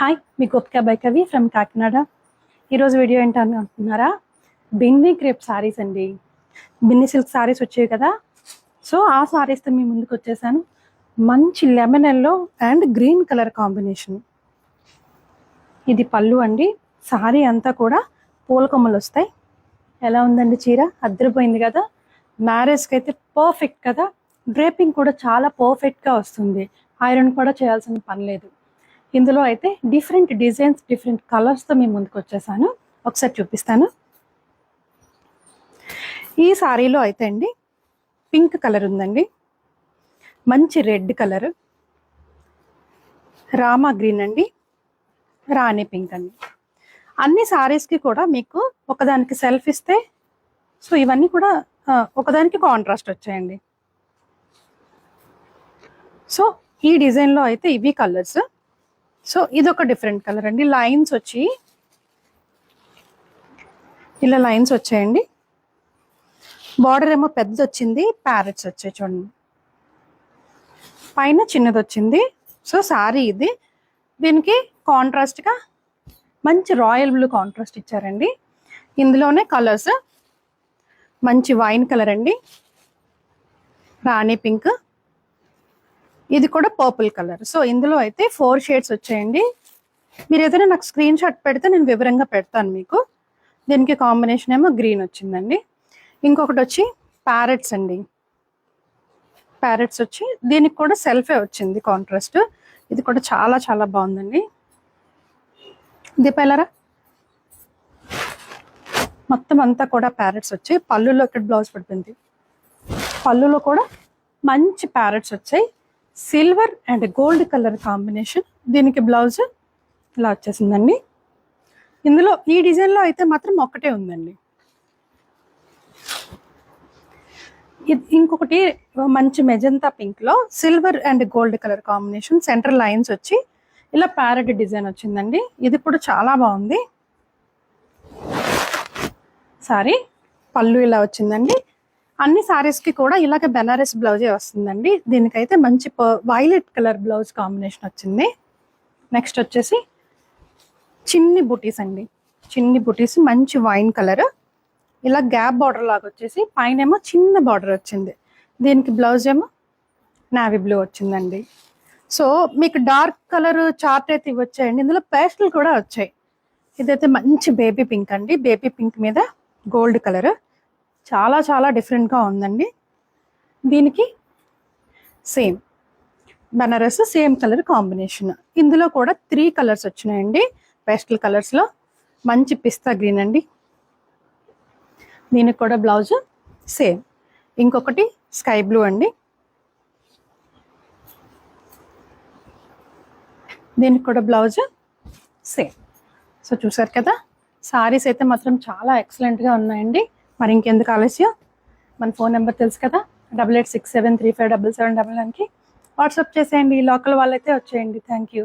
Hi, me Gopika by కవి from Kakinada. ఈరోజు video ఏంటని అంటున్నారా? బిన్ని క్రేప్ సారీస్ అండి. బిన్ని సిల్క్ సారీస్ వచ్చాయి కదా, సో ఆ సారీస్తో మీ ముందుకు వచ్చేసాను. మంచి lemon yellow and green colour combination. ఇది పళ్ళు అండి. సారీ అంతా కూడా పూల కొమ్మలు వస్తాయి. ఎలా ఉందండి చీర? అద్దరిపోయింది కదా. మ్యారేజ్కి అయితే పర్ఫెక్ట్ కదా. డ్రేపింగ్ కూడా చాలా పర్ఫెక్ట్గా వస్తుంది. ఐరన్ కూడా చేయాల్సిన పని లేదు. ఇందులో అయితే డిఫరెంట్ డిజైన్స్, డిఫరెంట్ కలర్స్తో మేము ముందుకు వచ్చేసాను. ఒకసారి చూపిస్తాను. ఈ సారీలో అయితే అండి పింక్ కలర్ ఉందండి, మంచి రెడ్ కలర్, రామా గ్రీన్ అండి, రాణి పింక్ అండి. అన్ని సారీస్కి కూడా మీకు ఒకదానికి సెల్ఫ్ ఇస్తే, సో ఇవన్నీ కూడా ఒకదానికి కాంట్రాస్ట్ వచ్చాయండి. సో ఈ డిజైన్లో అయితే ఇవి కలర్స్. సో ఇదొక డిఫరెంట్ కలర్ అండి. లైన్స్ వచ్చి ఇలా లైన్స్ వచ్చాయండి. బార్డర్ ఏమో పెద్దది వచ్చింది, ప్యారెట్స్ వచ్చాయి చూడండి, పైన చిన్నది వచ్చింది. సో సారీ ఇది. దీనికి కాంట్రాస్ట్గా మంచి రాయల్ బ్లూ కాంట్రాస్ట్ ఇచ్చారండి. ఇందులోనే కలర్స్ మంచి వైన్ కలర్ అండి, రాణి పింక్, ఇది కూడా పర్పుల్ కలర్. సో ఇందులో అయితే 4 షేడ్స్ వచ్చాయండి. మీరు ఏదైనా నాకు స్క్రీన్ షాట్ పెడితే నేను వివరంగా పెడతాను మీకు. దీనికి కాంబినేషన్ ఏమో గ్రీన్ వచ్చిందండి. ఇంకొకటి వచ్చి ప్యారెట్స్ అండి. ప్యారెట్స్ వచ్చి దీనికి కూడా సెల్ఫే వచ్చింది కాంట్రాస్ట్. ఇది కూడా చాలా చాలా బాగుందండి. దీపాలరా మొత్తం అంతా కూడా ప్యారెట్స్ వచ్చాయి. పళ్ళులో ఇక్కడ బ్లౌజ్ పడుతుంది. పళ్ళులో కూడా మంచి ప్యారెట్స్ వచ్చాయి. Silver and gold colour combination. దీనికి బ్లౌజ్ ఇలా వచ్చేసిందండి. ఇందులో ఈ డిజైన్లో అయితే మాత్రం ఒక్కటే ఉందండి. ఇంకొకటి మంచి మెజంతా పింక్లో silver and gold colour combination. Centre lines వచ్చి ఇలా ప్యారెట్ డిజైన్ వచ్చిందండి. ఇది కూడా చాలా బాగుంది. సారీ పళ్ళు ఇలా వచ్చిందండి. అన్ని సారీస్కి కూడా ఇలాగ బెనారస్ బ్లౌజే వస్తుందండి. దీనికైతే మంచి వైలెట్ కలర్ బ్లౌజ్ కాంబినేషన్ వచ్చింది. నెక్స్ట్ వచ్చేసి చిన్ని బుటీస్ అండి. చిన్ని బుటీస్ మంచి వైన్ కలర్, ఇలా గ్యాప్ బార్డర్ లాగా వచ్చేసి పైన ఏమో చిన్న బార్డర్ వచ్చింది. దీనికి బ్లౌజ్ ఏమో నావీ బ్లూ వచ్చిందండి. సో మీకు డార్క్ కలర్ చార్ట్ అయితే ఇవి వచ్చాయండి. ఇందులో పేస్టల్ కూడా వచ్చాయి. ఇదైతే మంచి బేబీ పింక్ అండి. బేబీ పింక్ మీద గోల్డ్ కలర్ చాలా చాలా డిఫరెంట్గా ఉందండి. దీనికి same Banaras same colour combination. ఇందులో కూడా 3 కలర్స్ వచ్చినాయండి. పేస్టల్ కలర్స్లో మంచి పిస్తా గ్రీన్ అండి. దీనికి కూడా బ్లౌజ్ సేమ్. ఇంకొకటి స్కై బ్లూ అండి. దీనికి కూడా బ్లౌజ్ సేమ్. సో చూసారు కదా, సారీస్ అయితే మాత్రం చాలా ఎక్సలెంట్గా ఉన్నాయండి. మరి ఇంకెందుకు ఆలస్యం, మన ఫోన్ నెంబర్ తెలుసు కదా, 8867357799కి వాట్సాప్ చేసేయండి. లోకల్ వాళ్ళైతే వచ్చేయండి. Thank you.